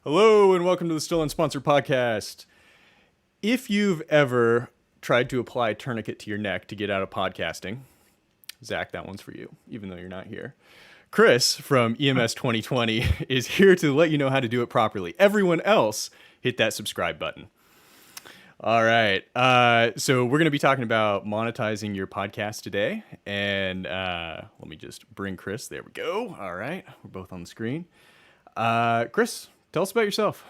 Hello and welcome to the Still Unsponsored Podcast. If you've ever tried to apply tourniquet to your neck to get out of podcasting, Zach, that one's for you, even though you're not here. Chris from EMS 2020 is here to let you know how to do it properly. Everyone else, hit that subscribe button. All right. So we're going to be talking about monetizing your podcast today. And let me just bring Chris. There we go. All right. We're both on the screen. Chris, tell us about yourself.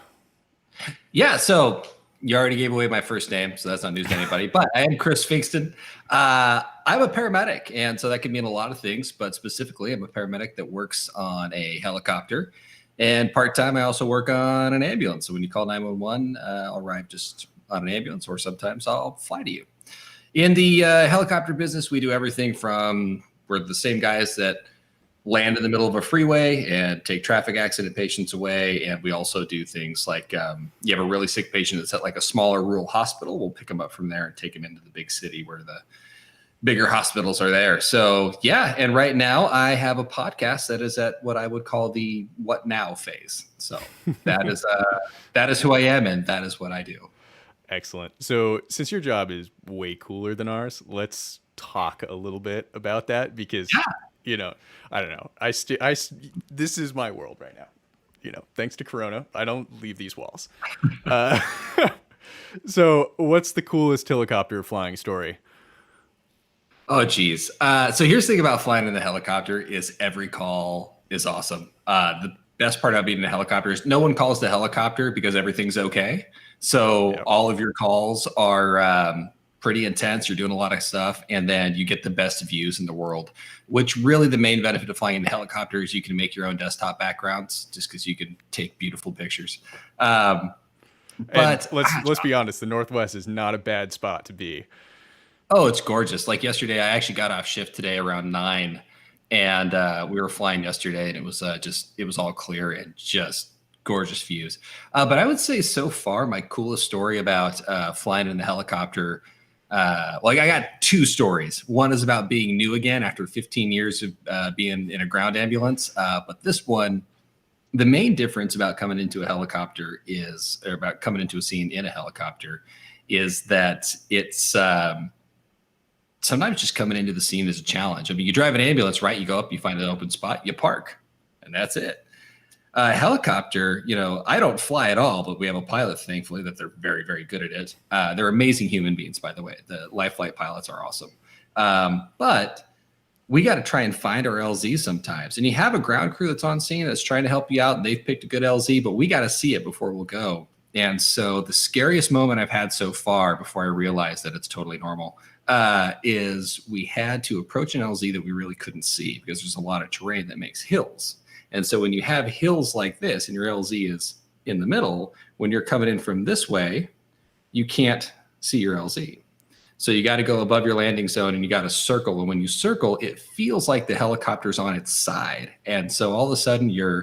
Yeah, so you already gave away my first name, so that's not news to anybody. But I am Chris Fingston. I'm a paramedic, and so that can mean a lot of things. But specifically, I'm a paramedic that works on a helicopter. And part-time, I also work on an ambulance. So when you call 911, I'll arrive just on an ambulance, or sometimes I'll fly to you. In the helicopter business, we do everything from, we're the same guys that land in the middle of a freeway and take traffic accident patients away. And we also do things like you have a really sick patient that's at like a smaller rural hospital. We'll pick them up from there and take them into the big city where the bigger hospitals are there. So yeah. And right now I have a podcast that is at what I would call the what now phase. So that is who I am. And that is what I do. Excellent. So since your job is way cooler than ours, let's talk a little bit about that because you know, I don't know. This is my world right now. You know, thanks to Corona, I don't leave these walls. So what's the coolest helicopter flying story? Oh, geez. So here's the thing about flying in the helicopter is every call is awesome. The best part about being in a helicopter is no one calls the helicopter because everything's okay. So all of your calls are pretty intense. You're doing a lot of stuff, and then you get the best views in the world, which really the main benefit of flying in a helicopter is you can make your own desktop backgrounds just because you can take beautiful pictures. But let's be honest, the Northwest is not a bad spot to be. Oh, it's gorgeous. Like yesterday, I actually got off shift today around 9, and we were flying yesterday, and it was it was all clear and just gorgeous views. But I would say so far, my coolest story about flying in the helicopter, I got two stories. One is about being new again after 15 years of being in a ground ambulance. But this one, the main difference about coming into a helicopter or about coming into a scene in a helicopter is that it's sometimes just coming into the scene is a challenge. I mean, you drive an ambulance, right? You go up, you find an open spot, you park, and that's it. Helicopter, I don't fly at all, but we have a pilot, thankfully, that they're very, very good at it. They're amazing human beings, by the way. The life flight pilots are awesome. But we got to try and find our LZ sometimes. And you have a ground crew that's on scene that's trying to help you out, and they've picked a good LZ, but we got to see it before we'll go. And so the scariest moment I've had so far before I realized that it's totally normal is we had to approach an LZ that we really couldn't see because there's a lot of terrain that makes hills. And so when you have hills like this and your LZ is in the middle, when you're coming in from this way, you can't see your LZ. So you got to go above your landing zone and you got to circle. And when you circle, it feels like the helicopter's on its side. And so all of a sudden you're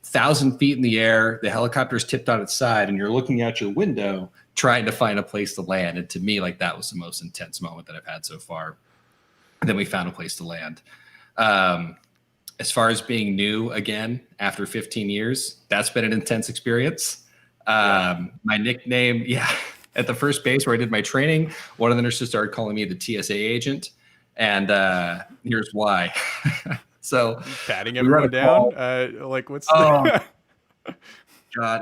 1,000 feet in the air, the helicopter's tipped on its side, and you're looking out your window trying to find a place to land. And to me, like that was the most intense moment that I've had so far. And then we found a place to land. As far as being new again after 15 years, that's been an intense experience. My nickname, at the first base where I did my training, one of the nurses started calling me the TSA agent, and here's why. So patting everyone down, what's God,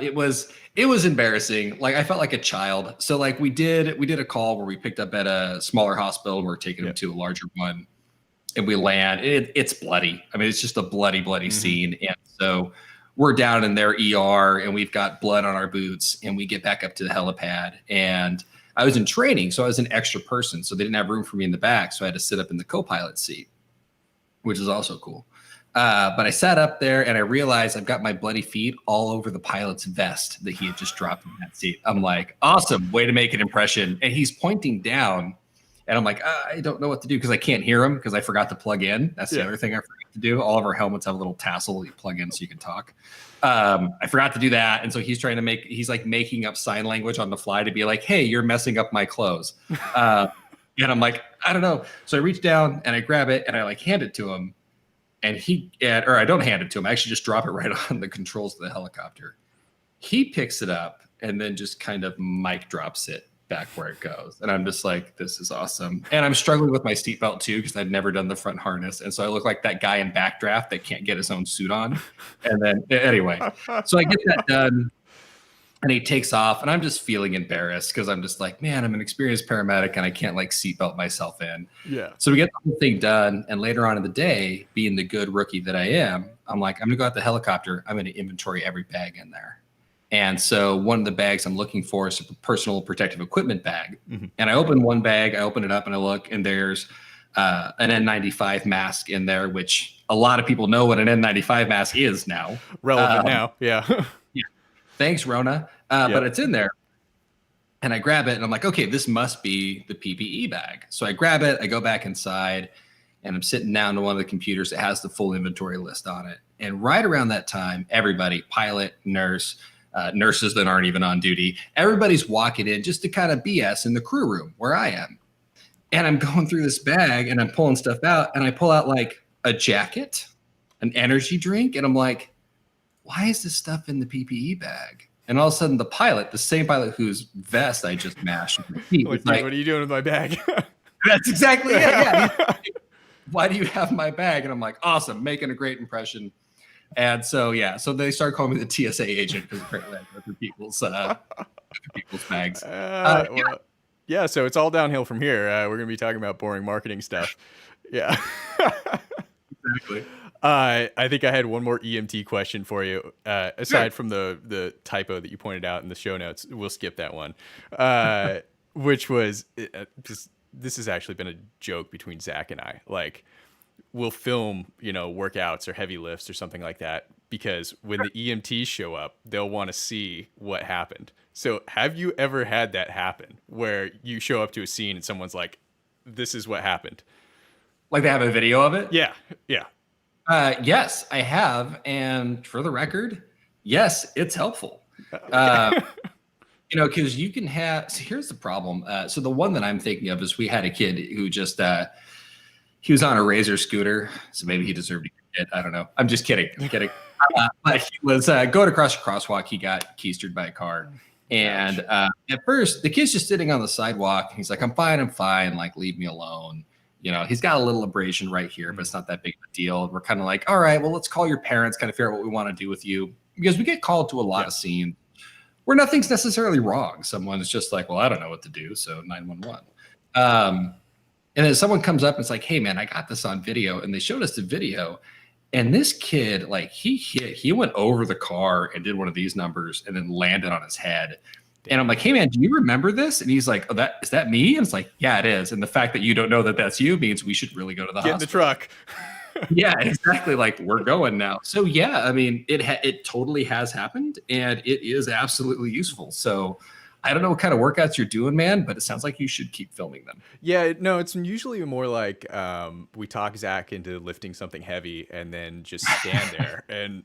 it was embarrassing. Like I felt like a child. So like we did a call where we picked up at a smaller hospital and we're taking them to a larger one. And we land, it's bloody. I mean, it's just a bloody scene. And so we're down in their ER and we've got blood on our boots and we get back up to the helipad. And I was in training, so I was an extra person. So they didn't have room for me in the back. So I had to sit up in the co-pilot seat, which is also cool. But I sat up there and I realized I've got my bloody feet all over the pilot's vest that he had just dropped in that seat. I'm like, awesome, way to make an impression. And he's pointing down. And I'm like, I don't know what to do because I can't hear him because I forgot to plug in. That's the other thing I forgot to do. All of our helmets have a little tassel you plug in so you can talk. I forgot to do that. And so he's making up sign language on the fly to be like, hey, you're messing up my clothes. And I'm like, I don't know. So I reach down and I grab it and I hand it to him. And I don't hand it to him. I actually just drop it right on the controls of the helicopter. He picks it up and then just kind of mic drops it back where it goes. And I'm just like, this is awesome. And I'm struggling with my seatbelt too, because I'd never done the front harness. And so I look like that guy in Backdraft that can't get his own suit on. And then anyway, so I get that done and he takes off and I'm just feeling embarrassed because I'm just like, man, I'm an experienced paramedic and I can't like seatbelt myself in. Yeah. So we get the whole thing done. And later on in the day, being the good rookie that I am, I'm like, I'm gonna go out the helicopter. I'm gonna inventory every bag in there. And so one of the bags I'm looking for is a personal protective equipment bag. Mm-hmm. And I open one bag, I open it up and I look, and there's an N95 mask in there, which a lot of people know what an N95 mask is now. Relevant now, yeah. Yeah. Thanks, Rona. But it's in there. And I grab it and I'm like, okay, this must be the PPE bag. So I grab it, I go back inside, and I'm sitting down to one of the computers that has the full inventory list on it. And right around that time, everybody, pilot, nurse, nurses that aren't even on duty, everybody's walking in just to kind of BS in the crew room where I am. And I'm going through this bag and I'm pulling stuff out and I pull out like a jacket, an energy drink. And I'm like, why is this stuff in the PPE bag? And all of a sudden the pilot, the same pilot whose vest I just mashed with my feet, was like, what are you doing with my bag? That's exactly it. Yeah. Why do you have my bag? And I'm like, awesome, making a great impression. And so, yeah, so they start calling me the TSA agent because apparently I go through people's bags. Yeah, so it's all downhill from here. We're going to be talking about boring marketing stuff. Yeah. Exactly. I think I had one more EMT question for you. Aside from the typo that you pointed out in the show notes, we'll skip that one. Which was, this has actually been a joke between Zach and I. Like, we'll film, workouts or heavy lifts or something like that, because when the EMTs show up, they'll want to see what happened. So have you ever had that happen where you show up to a scene and someone's like, this is what happened? Like they have a video of it? Yeah. Yes, I have. And for the record, yes, it's helpful. Because you can have, so here's the problem. So the one that I'm thinking of is we had a kid who just, he was on a Razor scooter, so maybe he deserved to get it. I don't know. I'm just kidding. But he was going across a crosswalk. He got keistered by a car. And at first, the kid's just sitting on the sidewalk. He's like, I'm fine. Like, leave me alone. He's got a little abrasion right here, but it's not that big of a deal. We're kind of like, all right, well, let's call your parents, kind of figure out what we want to do with you. Because we get called to a lot of scenes where nothing's necessarily wrong. Someone's just like, well, I don't know what to do, so 911. And then someone comes up and it's like, hey, man, I got this on video. And they showed us the video. And this kid, like, he went over the car and did one of these numbers and then landed on his head. And I'm like, hey, man, do you remember this? And he's like, oh, is that me? And it's like, yeah, it is. And the fact that you don't know that that's you means we should really go to the hospital. Get in the truck. Yeah, exactly. Like, we're going now. So, yeah, I mean, it totally has happened and it is absolutely useful. So I don't know what kind of workouts you're doing, man, but it sounds like you should keep filming them. Yeah, no, it's usually more like we talk Zach into lifting something heavy and then just stand there and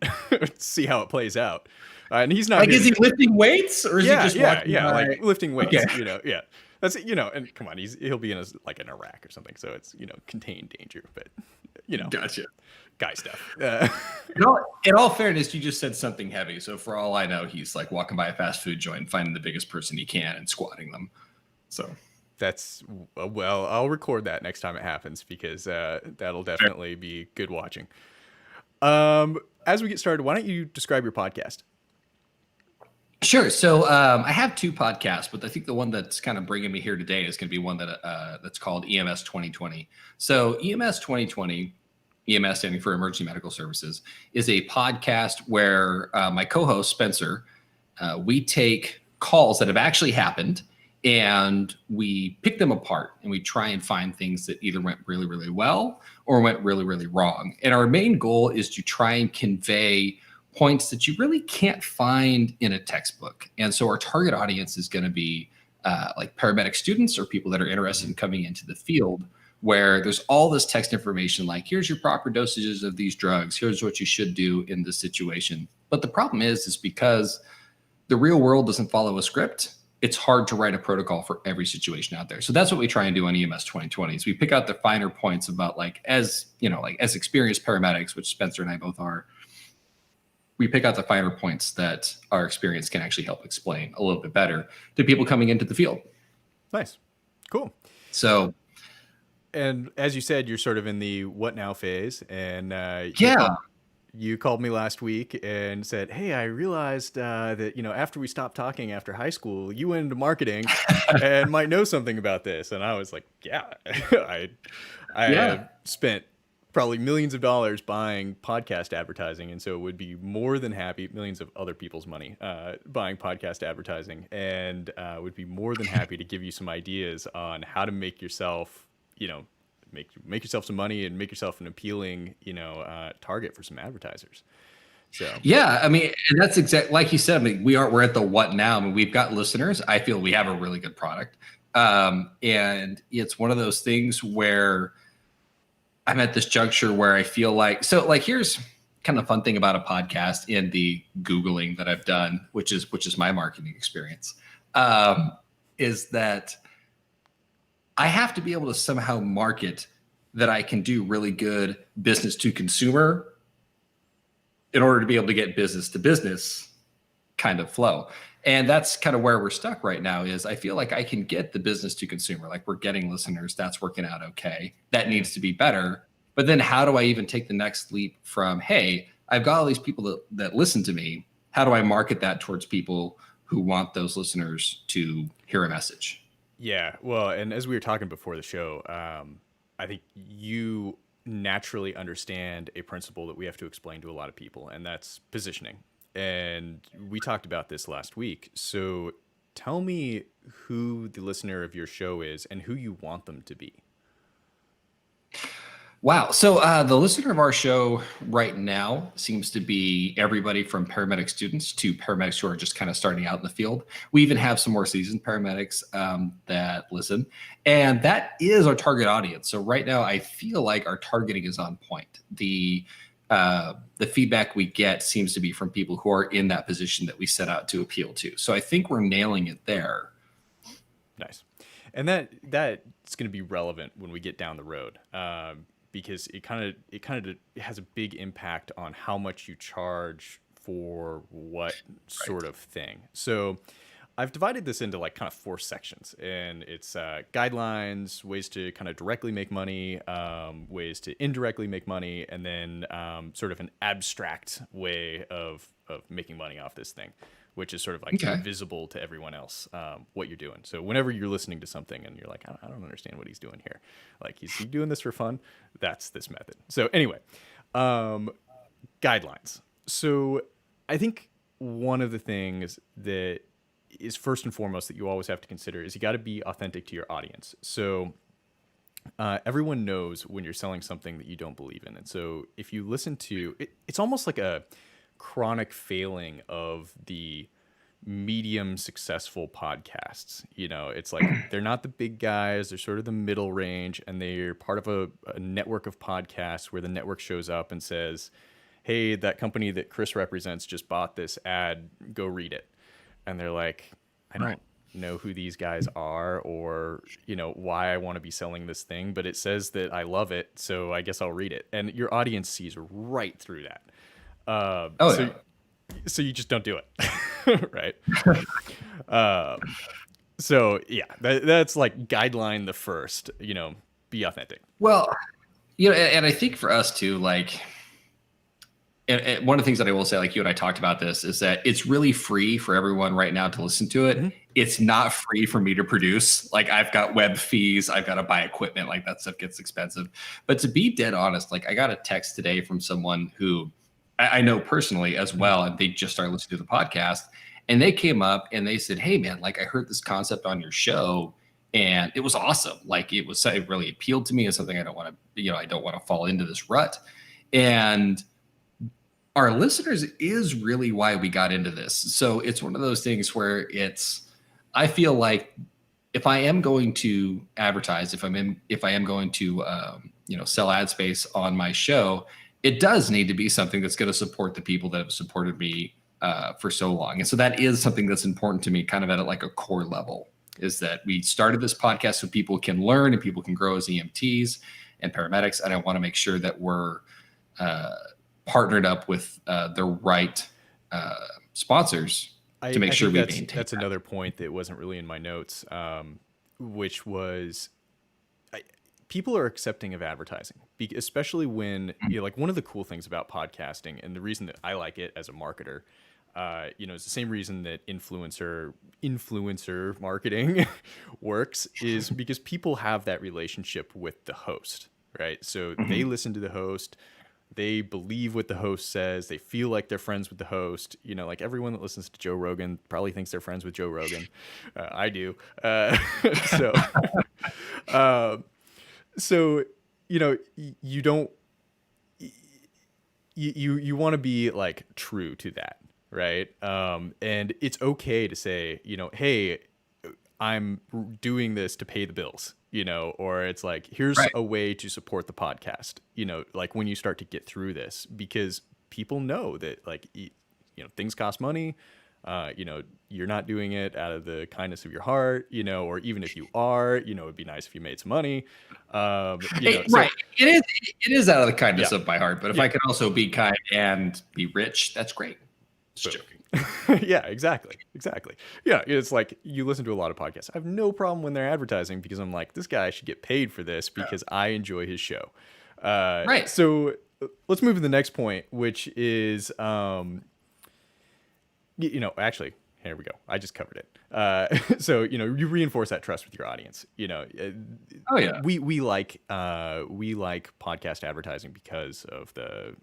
see how it plays out. And he's not like, is he lifting weights or is he just walking by? Like lifting weights, Okay. Yeah. That's, and come on, he'll be in in Iraq or something. So it's, contained danger, but Gotcha. Guy stuff. In all fairness, you just said something heavy. So for all I know, he's like walking by a fast food joint, finding the biggest person he can and squatting them. So that's, well, I'll record that next time it happens because that'll definitely be good watching. As we get started, why don't you describe your podcast? Sure. So I have two podcasts, but I think the one that's kind of bringing me here today is going to be one that's called EMS 2020. So EMS 2020, EMS standing for Emergency Medical Services, is a podcast where my co-host Spencer, we take calls that have actually happened and we pick them apart and we try and find things that either went really, really well or went really, really wrong. And our main goal is to try and convey points that you really can't find in a textbook. And so our target audience is going to be like paramedic students or people that are interested in coming into the field, where there's all this text information like, here's your proper dosages of these drugs, here's what you should do in this situation. But the problem is because the real world doesn't follow a script, it's hard to write a protocol for every situation out there. So that's what we try and do on EMS 2020 is we pick out the finer points about as experienced paramedics, which Spencer and I both are, we pick out the finer points that our experience can actually help explain a little bit better to people coming into the field. Nice. Cool. So, and as you said, you're sort of in the what now phase, and yeah. You called me last week and said, "Hey, I realized that after we stopped talking after high school, you went into marketing and might know something about this." And I was like, "Yeah, I have spent probably millions of dollars buying podcast advertising, and so would be more than happy, millions of other people's money buying podcast advertising, and would be more than happy to give you some ideas on how to make yourself, make yourself some money and make yourself an appealing, target for some advertisers." So yeah, I mean, and that's exactly like you said. I mean, we're at the what now. I mean, we've got listeners. I feel we have a really good product, and it's one of those things where I'm at this juncture where I feel like here's kind of fun thing about a podcast in the Googling that I've done, which is my marketing experience, is that I have to be able to somehow market that I can do really good business to consumer in order to be able to get business to business kind of flow. And that's kind of where we're stuck right now is I feel like I can get the business to consumer, like we're getting listeners, that's working out okay. That needs to be better. But then how do I even take the next leap from, hey, I've got all these people that listen to me. How do I market that towards people who want those listeners to hear a message? yeah, well, and as we were talking before the show, I think you naturally understand a principle that we have to explain to a lot of people, and that's positioning. And we talked about this last week. So tell me who the listener of your show is and who you want them to be. Wow. So the listener of our show right now seems to be everybody from paramedic students to paramedics who are just kind of starting out in the field. We even have some more seasoned paramedics that listen, and that is our target audience. So right now, I feel like our targeting is on point. The feedback we get seems to be from people who are in that position that we set out to appeal to. So I think we're nailing it there. Nice. And that's going to be relevant when we get down the road. Because it kind of has a big impact on how much you charge for what sort of thing. So I've divided this into like kind of 4 sections, and it's guidelines, ways to kind of directly make money, ways to indirectly make money, and then sort of an abstract way of making money off this thing, which is sort of like invisible to everyone else, what you're doing. So whenever you're listening to something and you're like, I don't understand what he's doing here. Like, is he doing this for fun? That's this method. So anyway, guidelines. So I think one of the things that is first and foremost that you always have to consider is you got to be authentic to your audience. So everyone knows when you're selling something that you don't believe in. And so if you listen to it, it's almost like a chronic failing of the medium successful podcasts. It's like they're not the big guys, they're sort of the middle range, and they're part of a network of podcasts where the network shows up and says, hey, that company that Chris represents just bought this ad, go read it. And they're like, I don't know who these guys are or why I want to be selling this thing, but it says that I love it, so I guess I'll read it. And your audience sees right through that. So you just don't do it. Right. So yeah, that's like guideline the first, be authentic. Well, and I think for us too, like, and one of the things that I will say, like you and I talked about this, is that it's really free for everyone right now to listen to it. Mm-hmm. It's not free for me to produce. Like, I've got web fees, I've got to buy equipment, like that stuff gets expensive. But to be dead honest, like I got a text today from someone who I know personally as well, and they just started listening to the podcast, and they came up and they said, hey man, like I heard this concept on your show and it was awesome. Like it really appealed to me as something I don't want to fall into this rut. And our listeners is really why we got into this. So it's one of those things where I feel like if I am going to advertise, if I am going to, sell ad space on my show, it does need to be something that's going to support the people that have supported me for so long. And so that is something that's important to me kind of at like a core level, is that we started this podcast so people can learn and people can grow as EMTs and paramedics. And I want to make sure that we're partnered up with the right sponsors to make sure we maintain. That's another point that wasn't really in my notes, which was people are accepting of advertising, especially when, like one of the cool things about podcasting, and the reason that I like it as a marketer, it's the same reason that influencer marketing works, is because people have that relationship with the host, right? So they listen to the host, they believe what the host says, they feel like they're friends with the host. Like everyone that listens to Joe Rogan probably thinks they're friends with Joe Rogan. I do. So, you don't, you want to be like true to that, right? And it's okay to say, hey, I'm doing this to pay the bills, or it's like, here's a way to support the podcast, like when you start to get through this, because people know that like, things cost money. You're not doing it out of the kindness of your heart, or even if you are, it'd be nice if you made some money. Right. It is out of the kindness of my heart, but if I can also be kind and be rich, that's great. Just joking. Yeah, exactly. Yeah. It's like, you listen to a lot of podcasts. I have no problem when they're advertising, because I'm like, this guy should get paid for this because I enjoy his show. Right. So let's move to the next point, which is, actually, here we go. I just covered it. So, you reinforce that trust with your audience. Oh yeah. We like podcast advertising because of the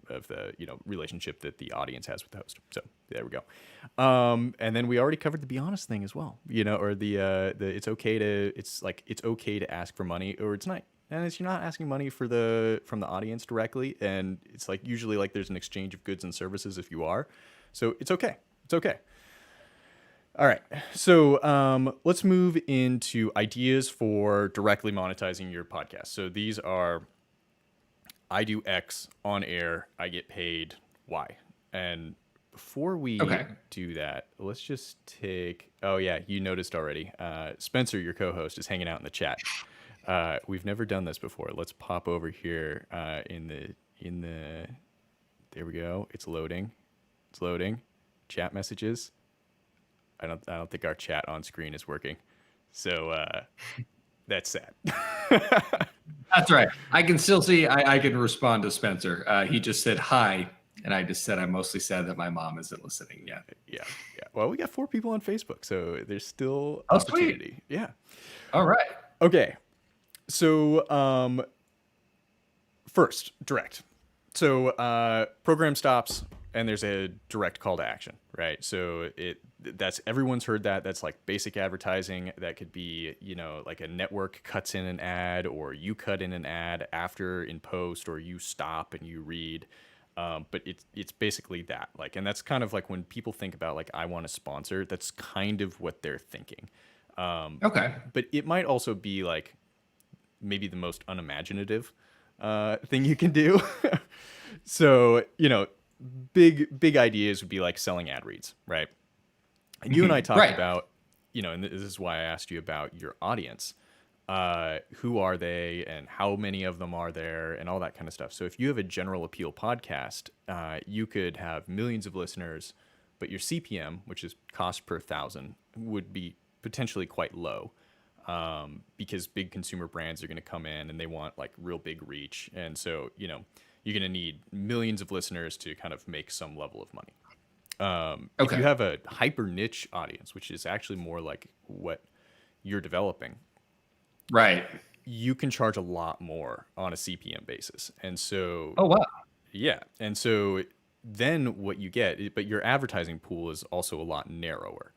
relationship that the audience has with the host. So there we go. And then we already covered the be honest thing as well. Or the it's okay to ask for money, or it's not. And it's, you're not asking money from the audience directly, and it's like usually like there's an exchange of goods and services if you are. So it's okay. It's okay. All right. So let's move into ideas for directly monetizing your podcast. So these are, I do X on air, I get paid Y. And before we do that, let's just take, oh yeah, you noticed already. Spencer, your co-host, is hanging out in the chat. We've never done this before. Let's pop over here in the, there we go. It's loading. Chat messages. I don't think our chat on screen is working. So that's sad. That's right. I can still see, I can respond to Spencer. He just said hi, and I just said I'm mostly sad that my mom isn't listening yet. Yeah. Well, we got 4 people on Facebook, so there's still opportunity. Sweet. Yeah. All right. Okay. So first, direct. So program stops, and there's a direct call to action, right? So that's everyone's heard that. That's like basic advertising. That could be, like a network cuts in an ad, or you cut in an ad after in post, or you stop and you read. But it's basically that. Like, and that's kind of like when people think about like, I want to sponsor, that's kind of what they're thinking. Okay. But it might also be like maybe the most unimaginative thing you can do. So, big ideas would be like selling ad reads, right? And you and I talked about, and this is why I asked you about your audience. Who are they, and how many of them are there, and all that kind of stuff. So if you have a general appeal podcast, you could have millions of listeners, but your CPM, which is cost per 1,000, would be potentially quite low, because big consumer brands are going to come in and they want like real big reach. And so, you're going to need millions of listeners to kind of make some level of money. If you have a hyper niche audience, which is actually more like what you're developing, right, you can charge a lot more on a CPM basis. And so, yeah. And so then what you get, but your advertising pool is also a lot narrower.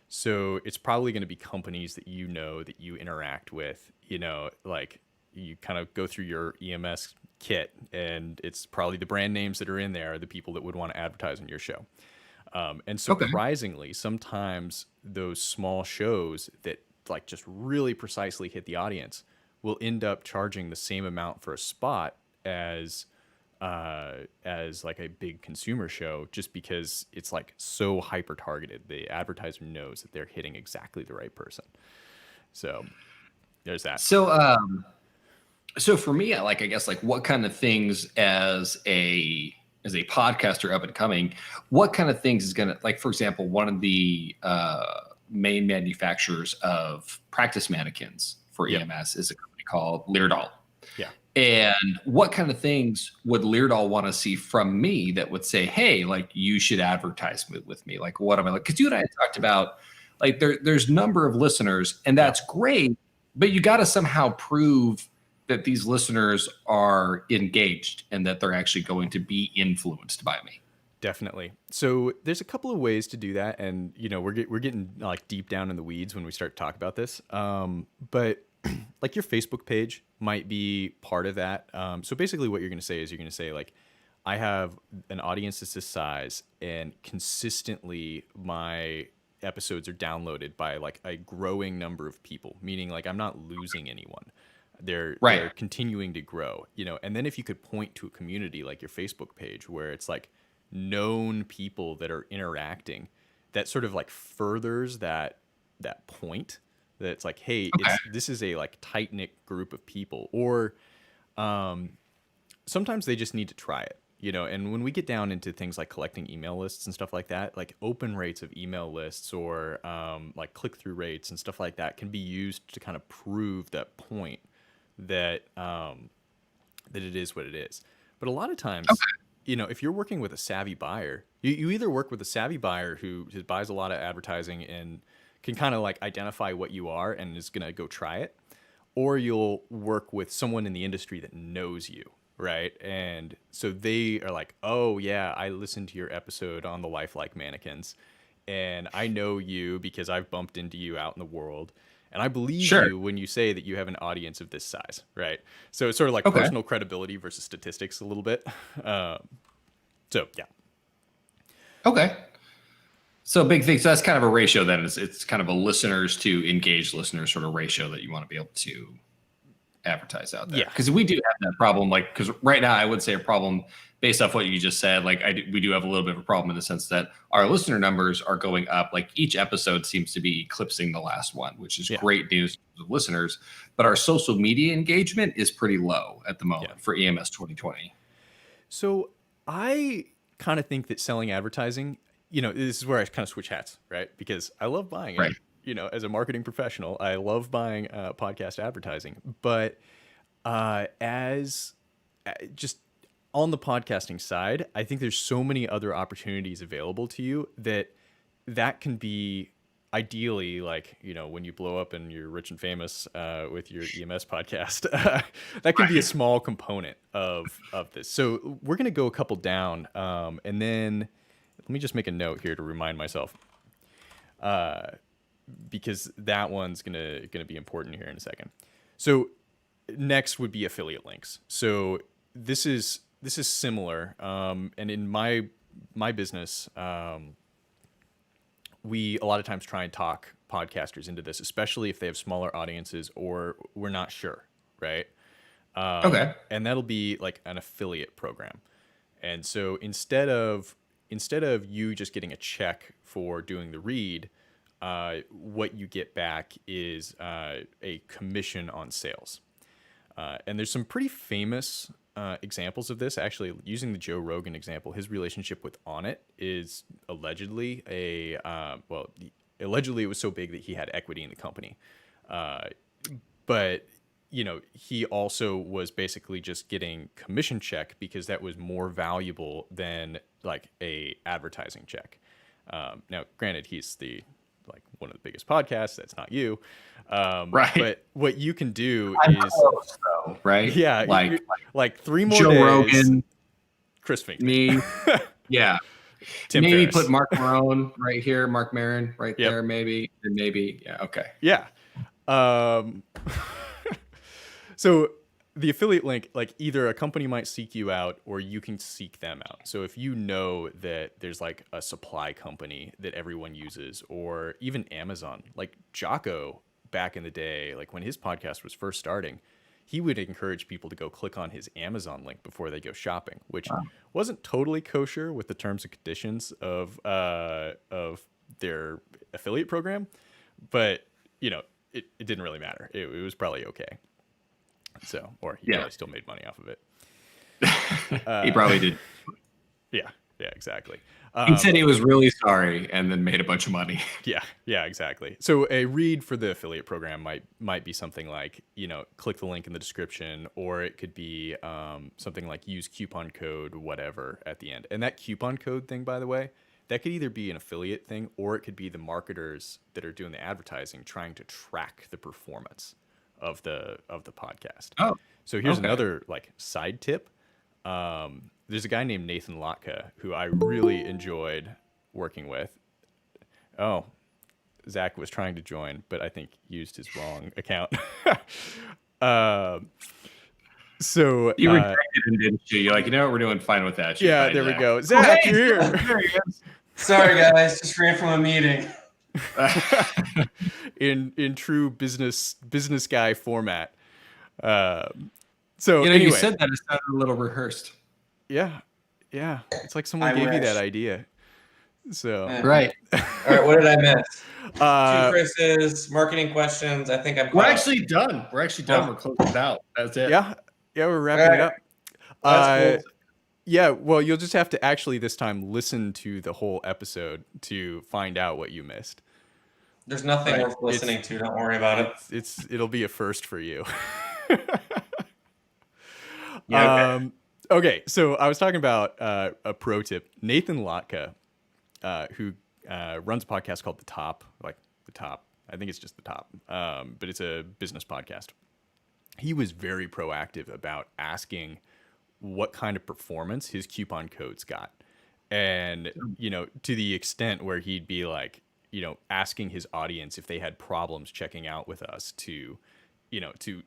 So it's probably going to be companies that that you interact with, like you kind of go through your EMS kit, and it's probably the brand names that are in there are the people that would want to advertise on your show. And surprisingly, sometimes those small shows that like just really precisely hit the audience will end up charging the same amount for a spot as like a big consumer show, just because it's like so hyper targeted. The advertiser knows that they're hitting exactly the right person. So there's that. So for me, I guess like what kind of things as a podcaster up and coming, what kind of things is going to, like, for example, one of the main manufacturers of practice mannequins for EMS is a company called Leardoll. Yeah. And what kind of things would Leardoll want to see from me that would say, hey, like, you should advertise with me? Like, what am I like? Because you and I talked about, like, there's number of listeners, and that's great, but you got to somehow prove that these listeners are engaged and that they're actually going to be influenced by me. Definitely. So there's a couple of ways to do that, and we're getting like deep down in the weeds when we start to talk about this. But like your Facebook page might be part of that. So basically, what you're going to say is you're going to say like, I have an audience that's this size, and consistently my episodes are downloaded by like a growing number of people. Meaning like I'm not losing anyone. They're continuing to grow. And then if you could point to a community like your Facebook page where it's like known people that are interacting, that sort of like furthers that point that it's like, hey, this is a like tight knit group of people, or sometimes they just need to try it, and when we get down into things like collecting email lists and stuff like that, like open rates of email lists or like click-through rates and stuff like that can be used to kind of prove that point that that it is what it is. But a lot of times, if you're working with a savvy buyer, you either work with a savvy buyer who buys a lot of advertising and can kind of like identify what you are and is going to go try it, or you'll work with someone in the industry that knows you, right? And so they are like, oh yeah, I listened to your episode on the lifelike mannequins, and I know you because I've bumped into you out in the world. And I believe you when you say that you have an audience of this size, right? So it's sort of like personal credibility versus statistics a little bit. So, yeah. Okay. So big thing. So that's kind of a ratio then. It's kind of a listeners to engaged listeners sort of ratio that you want to be able to advertise out there. Because we do have that problem. Like, because right now I would say a problem based off what you just said. Like we do have a little bit of a problem in the sense that our listener numbers are going up. Like each episode seems to be eclipsing the last one, which is great news to listeners. But our social media engagement is pretty low at the moment for EMS 2020. So I kind of think that selling advertising, this is where I kind of switch hats, right? Because I love buying it. As a marketing professional, I love buying podcast advertising. But as just on the podcasting side, I think there's so many other opportunities available to you that can be ideally like, when you blow up and you're rich and famous with your EMS podcast, that can be a small component of this. So we're going to go a couple down. And then let me just make a note here to remind myself, because that one's gonna be important here in a second. So next would be affiliate links. So this is similar, and in my business, we a lot of times try and talk podcasters into this, especially if they have smaller audiences or we're not sure, right? And that'll be like an affiliate program. And so instead of you just getting a check for doing the read, what you get back is a commission on sales. And there's some pretty famous examples of this. Actually, using the Joe Rogan example, his relationship with Onnit is allegedly allegedly it was so big that he had equity in the company. But he also was basically just getting commission check because that was more valuable than like a advertising check. Now, granted, he's like one of the biggest podcasts. That's not you. Right. But what you can do I'm is close, though, right? Yeah. Like 3 more Joe days. Rogan, Chris Fink. me. Yeah. Tim maybe Ferriss. Put Mark Maron right here. Mark Maron right there. Maybe. And maybe. Yeah. Okay. Yeah. So the affiliate link, like either a company might seek you out or you can seek them out. So if you know that there's like a supply company that everyone uses, or even Amazon, like Jocko back in the day, like when his podcast was first starting, he would encourage people to go click on his Amazon link before they go shopping, which wasn't totally kosher with the terms and conditions of their affiliate program, but it didn't really matter. It was probably okay. So, or he probably still made money off of it. He probably did Yeah, yeah, exactly. He said he was really sorry and then made a bunch of money. Yeah, exactly. So a read for the affiliate program might be something like, click the link in the description, or it could be something like use coupon code whatever at the end. And that coupon code thing, by the way, that could either be an affiliate thing, or it could be the marketers that are doing the advertising trying to track the performance of the podcast. Oh, So here's okay. another like side tip. There's a guy named Nathan Lotka who I really enjoyed working with. Oh, Zach was trying to join, but I think used his wrong account. So You rejected him, didn't you? You're like, you know what, we're doing fine with that. Yeah, there we go. Zach, you're here. There he is. Sorry, guys, just ran from a meeting. in true business guy format. So You anyway, said that it sounded a little rehearsed. Yeah, it's like someone gave you that idea. So Right. All right, what did I miss? 2 Chris's, marketing questions. I think I'm. We're actually done. We're closing it out. That's it. Yeah, we're wrapping it up. That's cool. Yeah, well, you'll just have to actually this time listen to the whole episode to find out what you missed. There's nothing worth listening to. Don't worry about it. It'll be a first for you. Yeah. Okay, so I was talking about a pro tip. Nathan Lotka, who runs a podcast called The Top, I think it's just The Top, but it's a business podcast. He was very proactive about asking what kind of performance his coupon codes got. And, to the extent where he'd be like, asking his audience if they had problems checking out with us to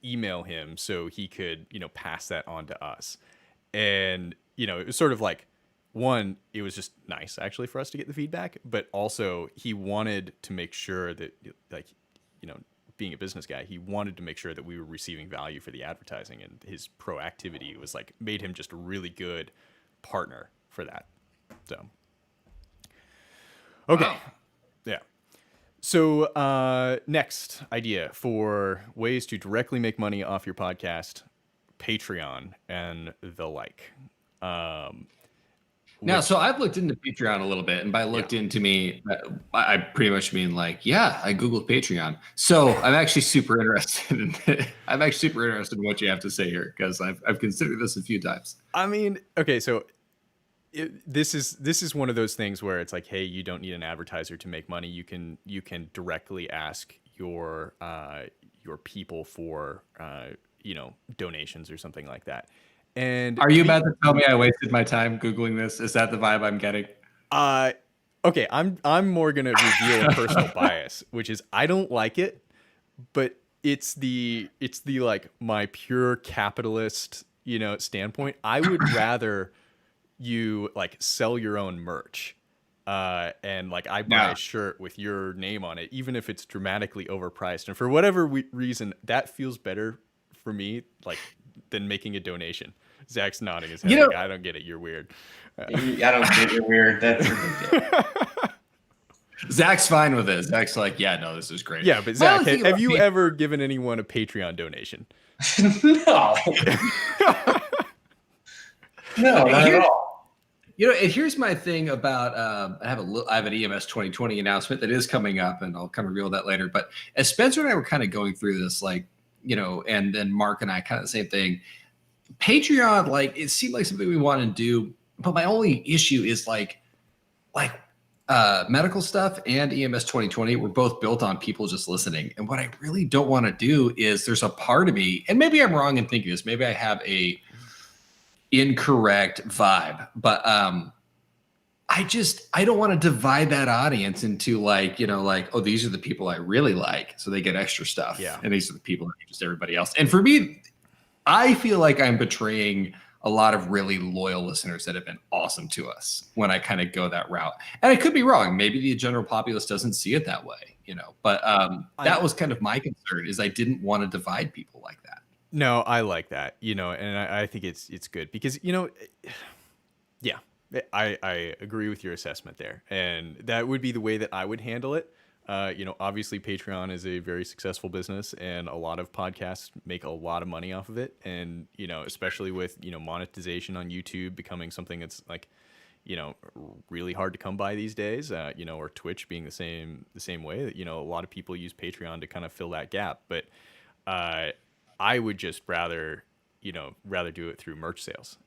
email him so he could, pass that on to us. And, it was sort of like, one, it was just nice actually for us to get the feedback, but also he wanted to make sure that, being a business guy, he wanted to make sure that we were receiving value for the advertising, and his proactivity was like made him just a really good partner for that. So, okay. Wow. Yeah. So next idea for ways to directly make money off your podcast, Patreon and the like. Now, so I've looked into Patreon a little bit, and by looked into me, I pretty much mean like, I Googled Patreon. So I'm actually super interested in it. I'm actually super interested in what you have to say here, because I've considered this a few times. I mean, okay, so this is one of those things where it's like, hey, you don't need an advertiser to make money. You can directly ask your people for donations or something like that. And are you about to tell me I wasted my time Googling this? Is that the vibe I'm getting? Okay, I'm more gonna reveal a personal bias, which is I don't like it, but it's the like my pure capitalist standpoint. I would rather you like sell your own merch, and like I buy a shirt with your name on it, even if it's dramatically overpriced, and for whatever reason that feels better for me like than making a donation. Zach's nodding his head. Like, I don't get it. You're weird. I don't get you're weird. That's ridiculous. Zach's fine with it. Zach's like, no, this is great. Yeah, but Zach, have you ever given anyone a Patreon donation? No. No, not at all. And here's my thing about I have an EMS 2020 announcement that is coming up, and I'll kind of reveal that later. But as Spencer and I were kind of going through this, like, and then Mark and I kind of the same thing. Patreon, like, it seemed like something we want to do, but my only issue is like medical stuff and EMS 2020 were both built on people just listening. And what I really don't want to do is there's a part of me, and maybe I'm wrong in thinking this, maybe I have a incorrect vibe, but I don't want to divide that audience into like, these are the people I really like, so they get extra stuff. Yeah. And these are the people that just everybody else. And for me, I feel like I'm betraying a lot of really loyal listeners that have been awesome to us when I kind of go that route. And I could be wrong. Maybe the general populace doesn't see it that way, but that was kind of my concern, is I didn't want to divide people like that. No, I like that, and I think it's good because, I agree with your assessment there. And that would be the way that I would handle it. Obviously Patreon is a very successful business, and a lot of podcasts make a lot of money off of it. And, especially with, monetization on YouTube becoming something that's like, really hard to come by these days, or Twitch being the same way that, a lot of people use Patreon to kind of fill that gap. But I would just rather do it through merch sales.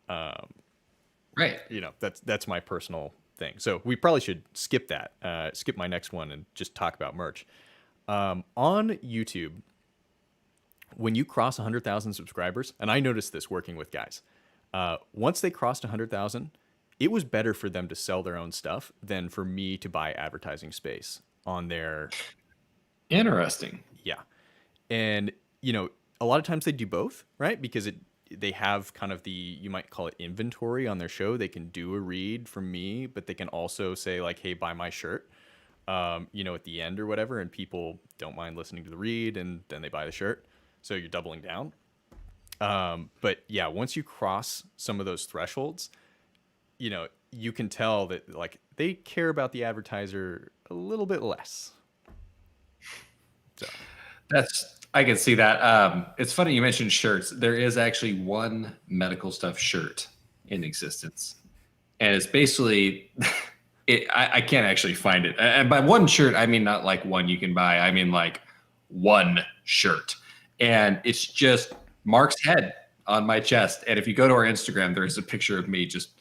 Right. That's my personal thing. So we probably should skip my next one and just talk about merch. On YouTube, when you cross 100,000 subscribers, and I noticed this working with guys, once they crossed 100,000, it was better for them to sell their own stuff than for me to buy advertising space on their. Interesting. Yeah. And, a lot of times they do both, right? Because they have kind of you might call it inventory on their show. They can do a read from me, but they can also say like, hey, buy my shirt, at the end or whatever. And people don't mind listening to the read, and then they buy the shirt. So you're doubling down. But yeah, once you cross some of those thresholds, you can tell that like they care about the advertiser a little bit less. So I can see that. It's funny you mentioned shirts. There is actually one medical stuff shirt in existence, and it's basically I can't actually find it. And by one shirt, I mean not like one you can buy. I mean like one shirt, and it's just Mark's head on my chest. And if you go to our Instagram, there is a picture of me just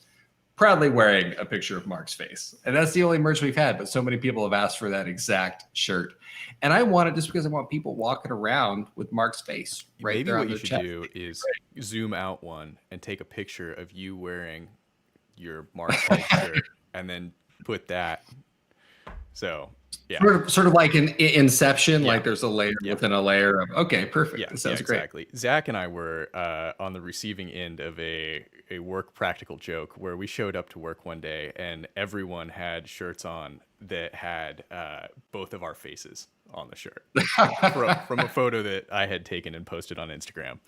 proudly wearing a picture of Mark's face. And that's the only merch we've had, but so many people have asked for that exact shirt. And I want it just because I want people walking around with Mark's face right Maybe there on what their you should chest. do is zoom out one and take a picture of you wearing your Mark's Head shirt and then put that. So yeah, sort of like an Inception, like there's a layer within a layer of, okay, perfect. Yeah, that sounds great. Exactly. Zach and I were on the receiving end of a work practical joke where we showed up to work one day and everyone had shirts on that had both of our faces on the shirt from a photo that I had taken and posted on Instagram.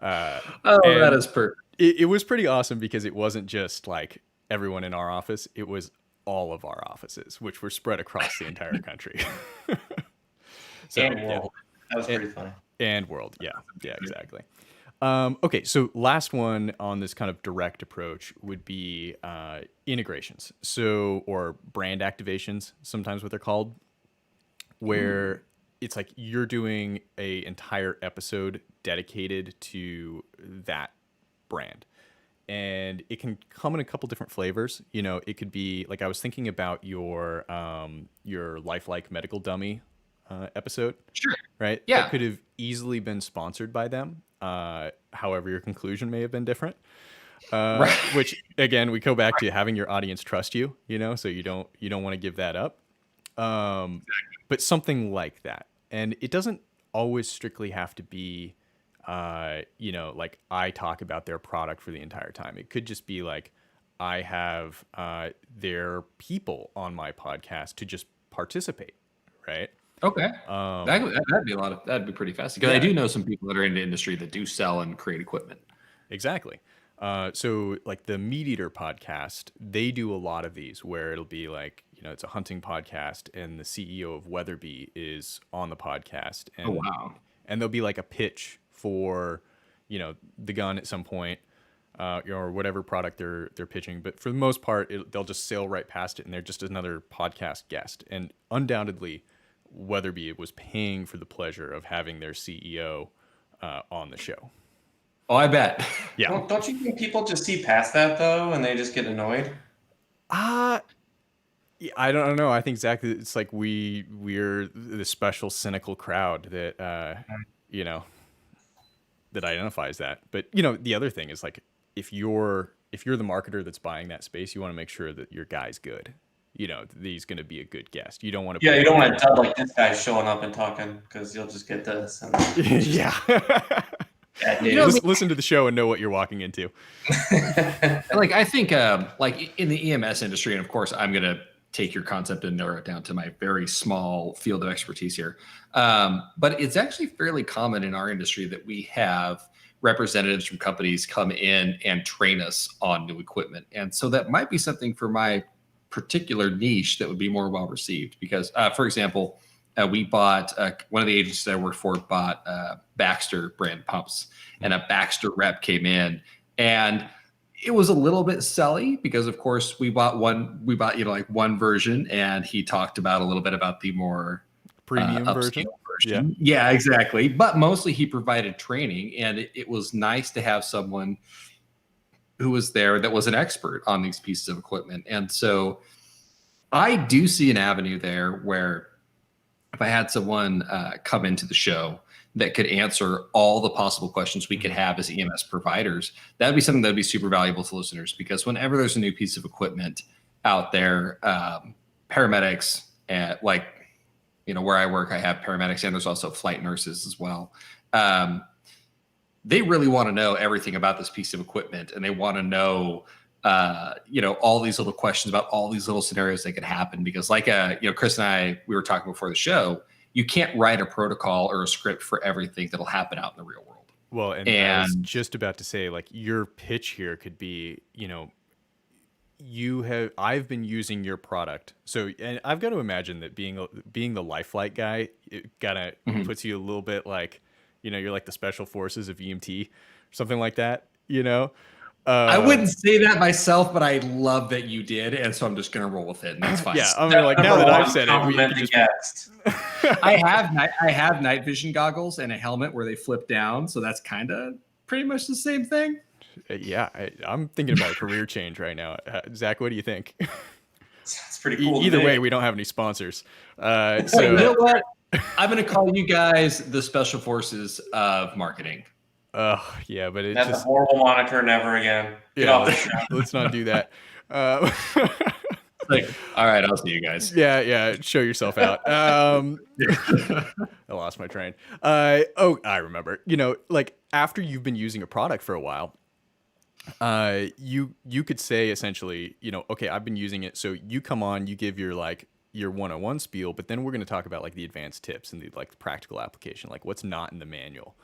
That is perfect. It was pretty awesome because it wasn't just like everyone in our office. It was all of our offices, which were spread across the entire country. And world. That was pretty funny. And world. Yeah, exactly. Okay, so last one on this kind of direct approach would be integrations. Or brand activations, sometimes what they're called, where it's like you're doing a entire episode dedicated to that brand. And it can come in a couple different flavors. It could be like I was thinking about your Lifelike medical dummy episode. Sure. Right? Yeah. That could have easily been sponsored by them. However, your conclusion may have been different. Right. Which again, we go back to having your audience trust you, so you don't want to give that up. But something like that. And it doesn't always strictly have to be like I talk about their product for the entire time. It could just be like I have their people on my podcast to just participate, right? Okay, that'd be pretty fascinating because I do know some people that are in the industry that do sell and create equipment. Exactly. So like the Meat Eater podcast, they do a lot of these where it'll be like, it's a hunting podcast and the CEO of Weatherby is on the podcast. And, oh, wow. And there'll be like a pitch for, the gun at some point, or whatever product they're pitching. But for the most part, they'll just sail right past it and they're just another podcast guest. And undoubtedly, Weatherby was paying for the pleasure of having their CEO on the show. Oh, I bet. Yeah. Don't you think people just see past that though, and they just get annoyed? I don't know. I think exactly. It's like we're the special cynical crowd that that identifies that. But the other thing is like if you're the marketer that's buying that space, you want to make sure that your guy's good. He's going to be a good guest. You don't want to. Yeah, you don't want to tell like this guy's showing up and talking because you'll just get this. And yeah. Listen to the show and know what you're walking into. Like I think, like in the EMS industry, and of course, I'm going to take your concept and narrow it down to my very small field of expertise here. But it's actually fairly common in our industry that we have representatives from companies come in and train us on new equipment, and so that might be something for my particular niche that would be more well received because, for example, we bought one of the agencies I worked for bought Baxter brand pumps, and a Baxter rep came in, and it was a little bit selly because, of course, we bought like one version, and he talked about a little bit about the more premium version. Yeah, exactly. But mostly he provided training, and it was nice to have someone who was there that was an expert on these pieces of equipment. And so I do see an avenue there where if I had someone come into the show that could answer all the possible questions we could have as EMS providers, that'd be something that'd be super valuable to listeners, because whenever there's a new piece of equipment out there, paramedics at where I work, I have paramedics, and there's also flight nurses as well. They really want to know everything about this piece of equipment, and they want to know, all these little questions about all these little scenarios that could happen. Because Chris and I, we were talking before the show, you can't write a protocol or a script for everything that'll happen out in the real world. Well, and I was just about to say, like, your pitch here could be, I've been using your product. So, and I've got to imagine that being the lifelike guy, it kind of puts you a little bit like, you're like the special forces of EMT, something like that, I wouldn't say that myself, but I love that you did, and so I'm just gonna roll with it, and that's fine. Yeah, I mean, like, now that I've said it, we can just. I have night vision goggles and a helmet where they flip down, so that's kind of pretty much the same thing. Yeah, I'm thinking about a career change right now. Zach, what do you think? It's pretty cool. Either way, we don't have any sponsors. So you know what? I'm gonna call you guys the special forces of marketing. Oh, yeah, but it's that's just a horrible moniker. Never again. Get off the show. Let's not do that. All right, I'll see you guys. Yeah, show yourself out. I lost my train. I remember. Like, after you've been using a product for a while, you could say essentially, okay, I've been using it. So you come on, you give your 101 spiel, but then we're going to talk about like the advanced tips and the practical application, like what's not in the manual.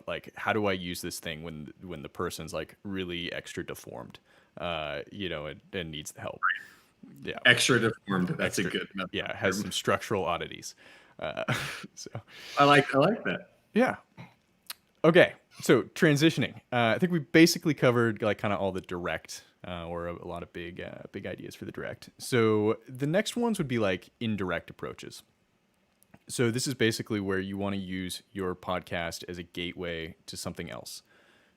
Like, how do I use this thing when the person's like really extra deformed, and needs the help. Yeah. Extra deformed. That's a good method. Yeah. It has some structural oddities. So I like that. Yeah. Okay. So transitioning, I think we basically covered like kind of all the direct, or a lot of big ideas for the direct. So the next ones would be like indirect approaches. So this is basically where you want to use your podcast as a gateway to something else.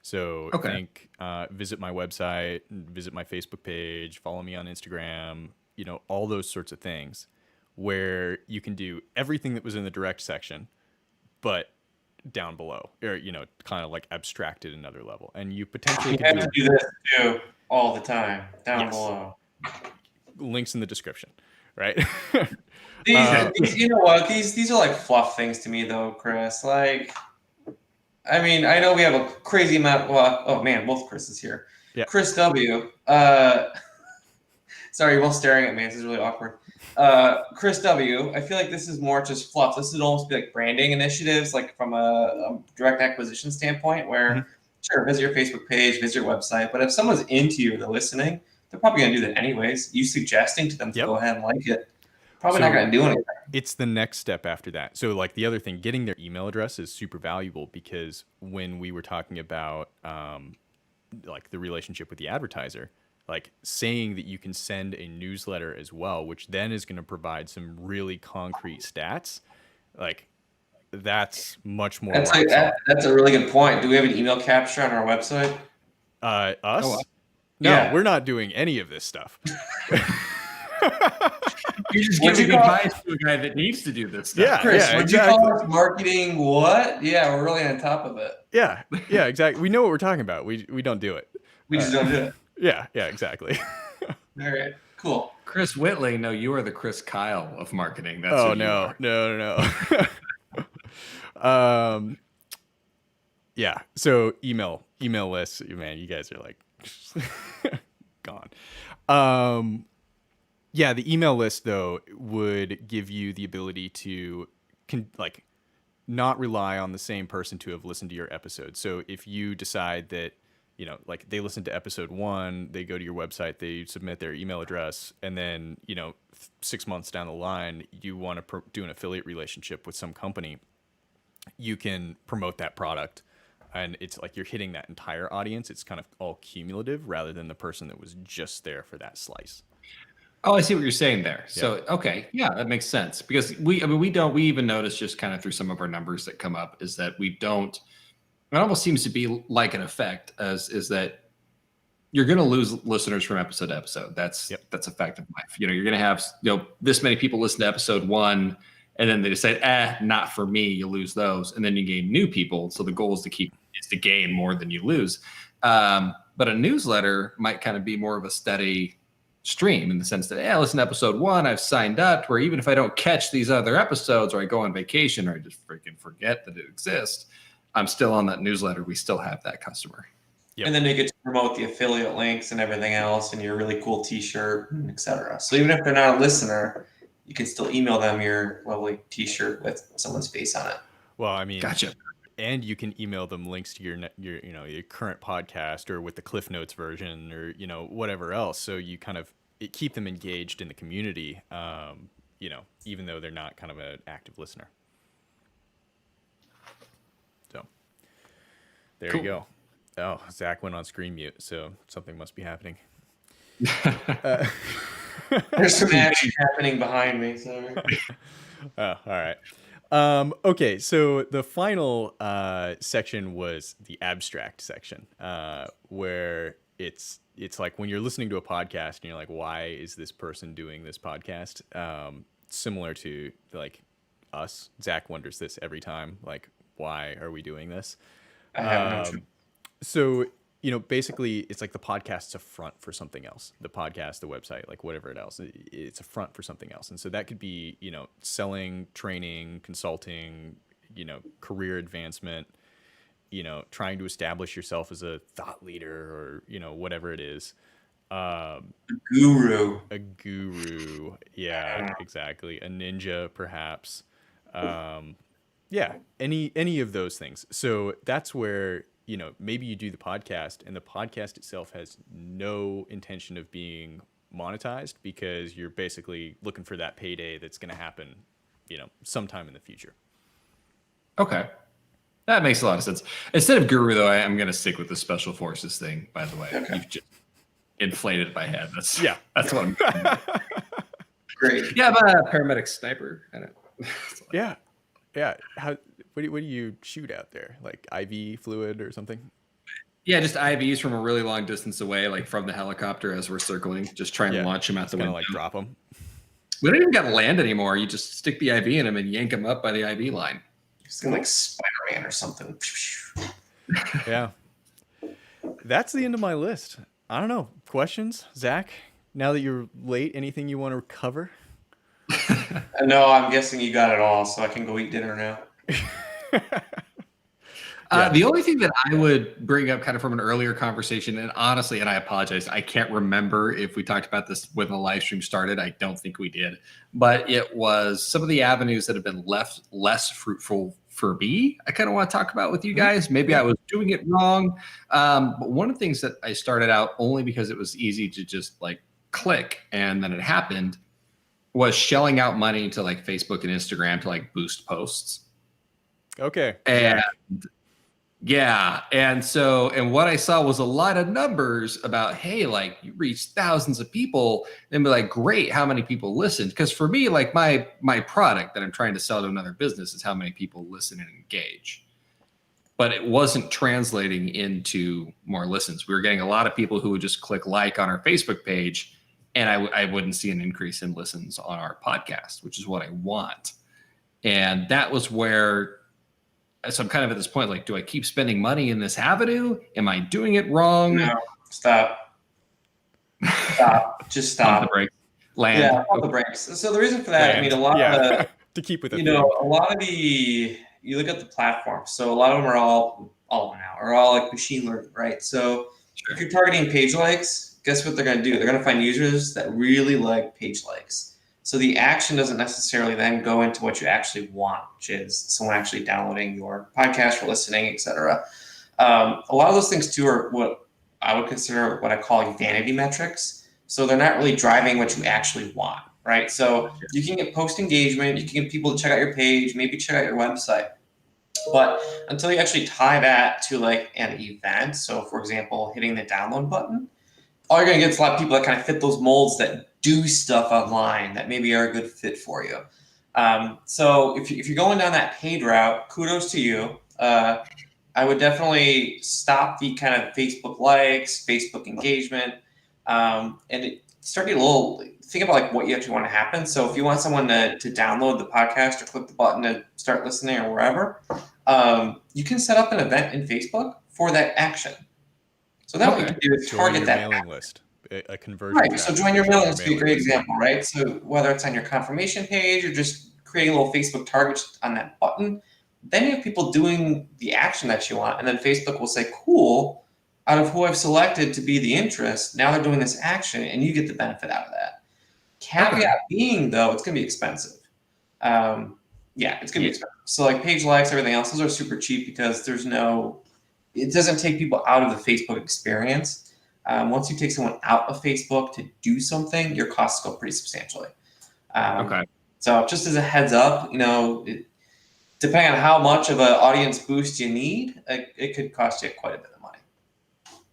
So think, visit my website, visit my Facebook page, follow me on Instagram, all those sorts of things, where you can do everything that was in the direct section, but down below, or, kind of like abstracted another level. And you potentially have to do this too all the time, down below. Links in the description, right? These, you know what? These are like fluff things to me, though, Chris. Like, I mean, I know we have a crazy amount. Well, oh man, both Chris's here. Yeah. Chris W. Sorry, you're both staring at me. This is really awkward. Chris W. I feel like this is more just fluff. This would almost be like branding initiatives, like from a direct acquisition standpoint, where sure, visit your Facebook page, visit your website. But if someone's into you, they're listening, they're probably gonna do that anyways. You suggesting to them to go ahead and like it. Probably not going to do anything. It's the next step after that. So like the other thing, getting their email address is super valuable, because when we were talking about like the relationship with the advertiser, like saying that you can send a newsletter as well, which then is going to provide some really concrete stats, like that's much more. That's a really good point. Do we have an email capture on our website? Us? Oh, no, we're not doing any of this stuff. You're just giving advice to a guy that needs to do this stuff. Yeah, Chris, yeah, would exactly. you call us marketing what? Yeah, we're really on top of it. Yeah, exactly. We know what we're talking about. We don't do it. We just don't do it. Yeah, exactly. All right, cool. Chris Whitley, no, you are the Chris Kyle of marketing. That's no. Yeah. So email lists, man. You guys are like gone. Yeah, the email list though would give you the ability to not rely on the same person to have listened to your episode. So if you decide that, like they listen to episode 1, they go to your website, they submit their email address, and then, 6 months down the line, you want to do an affiliate relationship with some company, you can promote that product And it's like you're hitting that entire audience. It's kind of all cumulative rather than the person that was just there for that slice. Oh, I see what you're saying there. So, okay. Yeah, that makes sense because we even notice just kind of through some of our numbers that come up is that it almost seems to be like an effect is that you're going to lose listeners from episode to episode. That's a fact of life. You're going to have, this many people listen to episode 1 and then they decide, not for me. You lose those. And then you gain new people. So the goal is to gain more than you lose. But a newsletter might kind of be more of a steady stream in the sense that, listen to episode 1, I've signed up, where even if I don't catch these other episodes or I go on vacation or I just freaking forget that it exists, I'm still on that newsletter. We still have that customer. Yep. And then you get to promote the affiliate links and everything else and your really cool t-shirt, etc. So even if they're not a listener, you can still email them your lovely t-shirt with someone's face on it. Well, I mean, gotcha. And you can email them links to your current podcast or with the Cliff Notes version or, whatever else. So you kind of keep them engaged in the community, even though they're not kind of an active listener. So there cool. you go. Oh, Zach went on screen mute, so something must be happening. There's some action happening behind me. Sorry. Oh, all right. Okay, so the final section was the abstract section, where it's like when you're listening to a podcast and you're like, why is this person doing this podcast? Similar to like us, Zach wonders this every time, like, why are we doing this? I have no So, basically it's like the podcast's a front for something else. The podcast, the website, like whatever else, it's a front for something else. And so that could be, selling, training, consulting, career advancement, trying to establish yourself as a thought leader or, whatever it is. A guru. Yeah, exactly. A ninja, perhaps. Any of those things. So that's where, maybe you do the podcast and the podcast itself has no intention of being monetized because you're basically looking for that payday that's going to happen, sometime in the future. Okay. That makes a lot of sense. Instead of guru, though, I'm going to stick with the special forces thing, by the way. Okay. You've just inflated my head. That's what I'm doing. Great. Yeah, I'm a paramedic sniper. I don't know. Yeah. What do you shoot out there? Like IV fluid or something? Yeah, just IVs from a really long distance away, like from the helicopter as we're circling, just trying to launch them out the window. Like drop them. We don't even got to land anymore. You just stick the IV in them and yank them up by the IV line. It's like Spider-Man or something. Yeah. That's the end of my list. I don't know. Questions, Zach? Now that you're late, anything you want to cover? No, I'm guessing you got it all, so I can go eat dinner now. The only thing that I would bring up kind of from an earlier conversation, and honestly, and I apologize, I can't remember if we talked about this when the live stream started. I don't think we did, but it was some of the avenues that have been left less fruitful for me. I kind of want to talk about with you guys. Maybe I was doing it wrong. But one of the things that I started out only because it was easy to just like click and then it happened was shelling out money to like Facebook and Instagram to like boost posts. Okay. And and what I saw was a lot of numbers about, hey, like you reached thousands of people and be like, great, how many people listened? Because for me, like my product that I'm trying to sell to another business is how many people listen and engage. But it wasn't translating into more listens. We were getting a lot of people who would just click like on our Facebook page, and I wouldn't see an increase in listens on our podcast, which is what I want. And that was where, so I'm kind of at this point, like, do I keep spending money in this avenue? Am I doing it wrong? No, stop. Just stop. Pump the brakes. Land. Yeah, pump the brakes. So the reason for that, I mean, a lot of the, to keep with it, a lot of the, you look at the platforms. So a lot of them are all now, are all like machine learning, right? So if you're targeting page likes, guess what they're going to do? They're going to find users that really like page likes. So the action doesn't necessarily then go into what you actually want, which is someone actually downloading your podcast or listening, et cetera. A lot of those things too are what I would consider what I call vanity metrics. So they're not really driving what you actually want, right? So you can get post engagement, you can get people to check out your page, maybe check out your website. But until you actually tie that to like an event, so for example, hitting the download button, all you're going to get is a lot of people that kind of fit those molds that do stuff online that maybe are a good fit for you. So if you're going down that paid route, kudos to you. I would definitely stop the kind of Facebook likes, Facebook engagement, and start getting a little, think about like what you actually want to happen. So if you want someone to download the podcast or click the button to start listening or wherever, you can set up an event in Facebook for that action. So that what you can do is target that mailing list, a conversion. Right. So join your mailing list would be a great example, right? So whether it's on your confirmation page or just creating a little Facebook target on that button, then you have people doing the action that you want. And then Facebook will say, cool, out of who I've selected to be the interest, now they're doing this action and you get the benefit out of that. Caveat being, though, it's going to be expensive. Yeah, it's going to be expensive. So like page likes, everything else, those are super cheap because it doesn't take people out of the Facebook experience. Once you take someone out of Facebook to do something, your costs go pretty substantially. So just as a heads up, depending on how much of an audience boost you need, it could cost you quite a bit of money.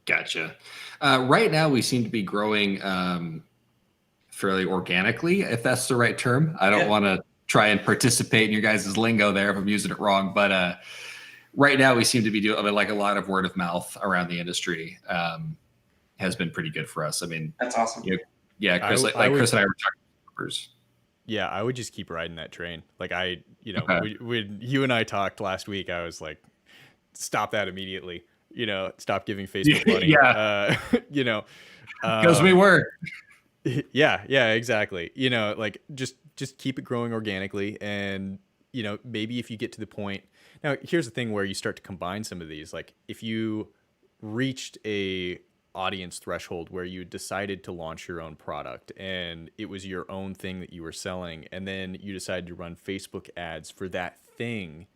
Gotcha. Right now, we seem to be growing fairly organically, if that's the right term. I don't want to try and participate in your guys' lingo there if I'm using it wrong, but right now we seem to be doing like a lot of word of mouth around the industry. Has been pretty good for us. I mean, that's awesome. Chris, Chris and I were talking numbers. Yeah, I would just keep riding that train. Like when you and I talked last week, I was like, stop that immediately. Stop giving Facebook money. Because we were. Yeah, exactly. Like just keep it growing organically, and maybe if you get to the point. Now, here's the thing where you start to combine some of these. Like if you reached a audience threshold where you decided to launch your own product and it was your own thing that you were selling, and then you decided to run Facebook ads for that thing,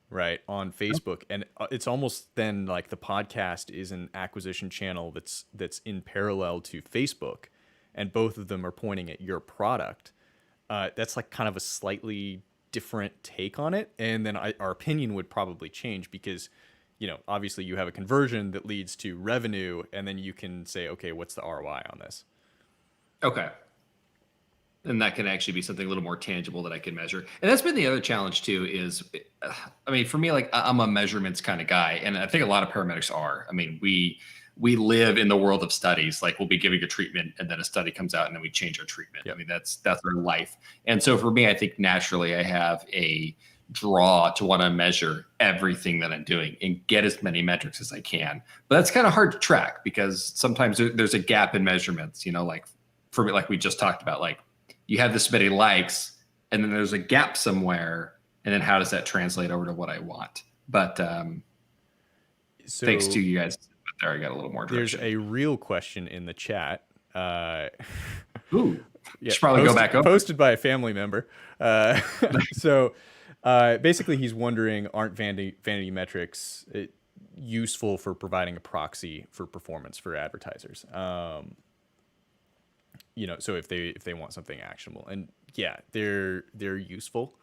right, on Facebook, and it's almost then like the podcast is an acquisition channel that's in parallel to Facebook, and both of them are pointing at your product. That's like kind of a slightly different take on it, and then our opinion would probably change because obviously you have a conversion that leads to revenue, and then you can say, okay, what's the ROI on this? Okay. And that can actually be something a little more tangible that I can measure. And that's been the other challenge too is, for me, like I'm a measurements kind of guy. And I think a lot of paramedics are. I mean, we live in the world of studies. Like we'll be giving a treatment and then a study comes out and then we change our treatment. Yep. I mean, that's our life. And so for me, I think naturally I have a draw to want to measure everything that I'm doing and get as many metrics as I can. But that's kind of hard to track because sometimes there's a gap in measurements, like for me, like we just talked about, like you have this many likes and then there's a gap somewhere. And then how does that translate over to what I want? But so thanks to you guys there, I got a little more direction. There's a real question in the chat. Ooh, should probably go back over. Posted by a family member. So basically, he's wondering, aren't vanity metrics useful for providing a proxy for performance for advertisers? So if they want something actionable, and yeah, they're useful.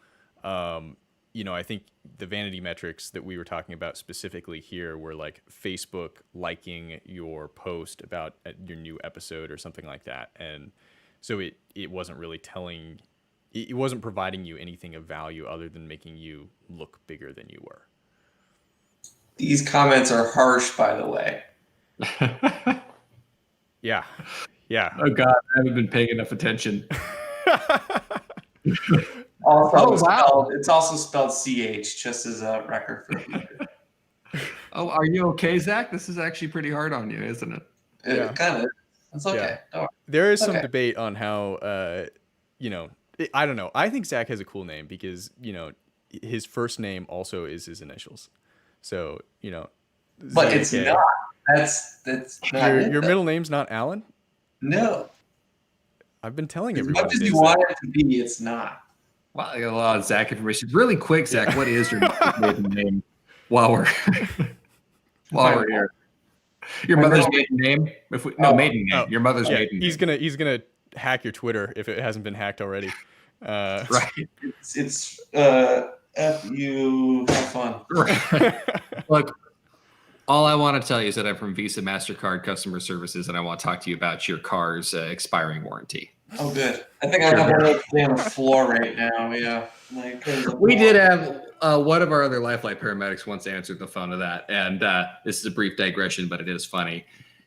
I think the vanity metrics that we were talking about specifically here were like Facebook liking your post about your new episode or something like that, and so it wasn't really it wasn't providing you anything of value other than making you look bigger than you were. These comments are harsh, by the way. Yeah. Oh God, I haven't been paying enough attention. It's also spelled CH, just as a record for future. Oh, are you okay, Zach? This is actually pretty hard on you, isn't it? It kind of. It's okay. Yeah. There is some debate on how, I don't know. I think Zach has a cool name because, his first name also is his initials. So, But it's not. That's not your middle name's not Alan? No. I've been telling everyone. As much as you want it to be, it's not. Wow, I got a lot of Zach information. Really quick, Zach, what is your maiden name? While we're here. Your mother's maiden name? Maiden name. Your mother's maiden name. He's gonna hack your Twitter if it hasn't been hacked already. Right. It's F you. Have fun. Look, all I want to tell you is that I'm from Visa MasterCard Customer Services, and I want to talk to you about your car's expiring warranty. Oh, good. I think I have one of those on the floor right now. Yeah. We did have one of our other Lifeline paramedics once answered the phone to that, and this is a brief digression, but it is funny.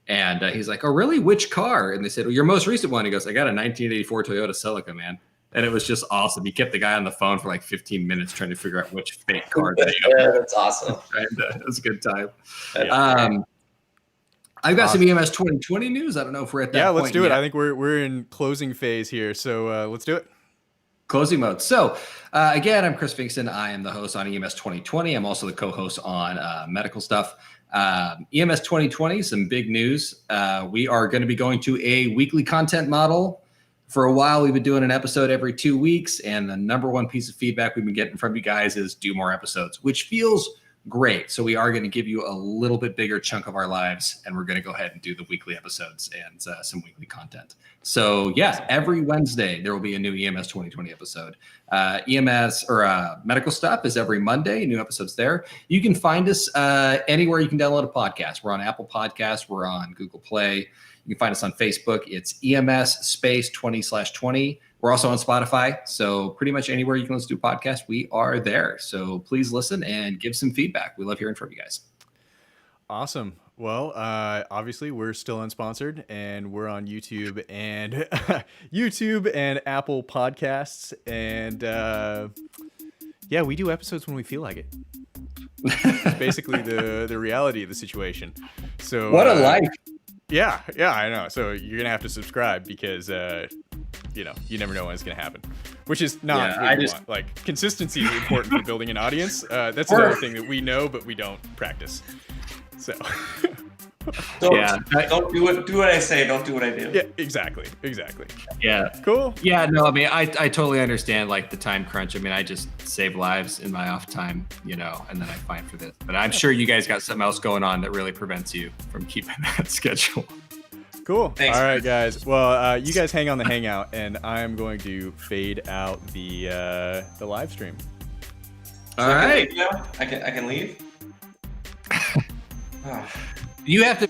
And he's like, "Oh, really? Which car?" And they said, "Well, your most recent one." He goes, "I got a 1984 Toyota Celica, man." And it was just awesome. He kept the guy on the phone for like 15 minutes trying to figure out which fake car. Yeah, that's awesome. And it was a good time. I've got some EMS 2020 news. I don't know if we're at that point. Yeah, let's do it. yet. I think we're in closing phase here, so let's do it. Closing mode. So again, I'm Chris Finkson. I am the host on EMS 2020. I'm also the co-host on medical stuff. EMS 2020, some big news. We are going to be going to a weekly content model. For a while, we've been doing an episode every 2 weeks, and the number one piece of feedback we've been getting from you guys is do more episodes, which feels great. So we are going to give you a little bit bigger chunk of our lives, and we're going to go ahead and do the weekly episodes and some weekly content. So yeah, every Wednesday there will be a new EMS 2020 episode. EMS or medical stuff is every Monday, new episodes there. You can find us anywhere you can download a podcast. We're on Apple Podcasts. We're on Google Play. You can find us on Facebook. It's EMS space 20/20. We're also on Spotify. So pretty much anywhere you can listen to a podcast, we are there. So please listen and give some feedback. We love hearing from you guys. Awesome. Well, obviously we're still unsponsored, and we're on YouTube and Apple Podcasts, and yeah, we do episodes when we feel like it. It's basically the reality of the situation. So What a life. Yeah, I know. So you're gonna have to subscribe because you never know when it's gonna happen. Which is not what we want. Like, consistency is important for building an audience. That's another thing that we know but we don't practice. So don't do what I say, don't do what I do. Yeah, exactly. Yeah. Cool. Yeah, no, I mean, I totally understand like the time crunch. I mean, I just save lives in my off time, and then I find for this. But I'm sure you guys got something else going on that really prevents you from keeping that schedule. Cool. Thanks. All right, guys. Well, you guys hang on the hangout, and I'm going to fade out the live stream. So All right. I can leave. You have to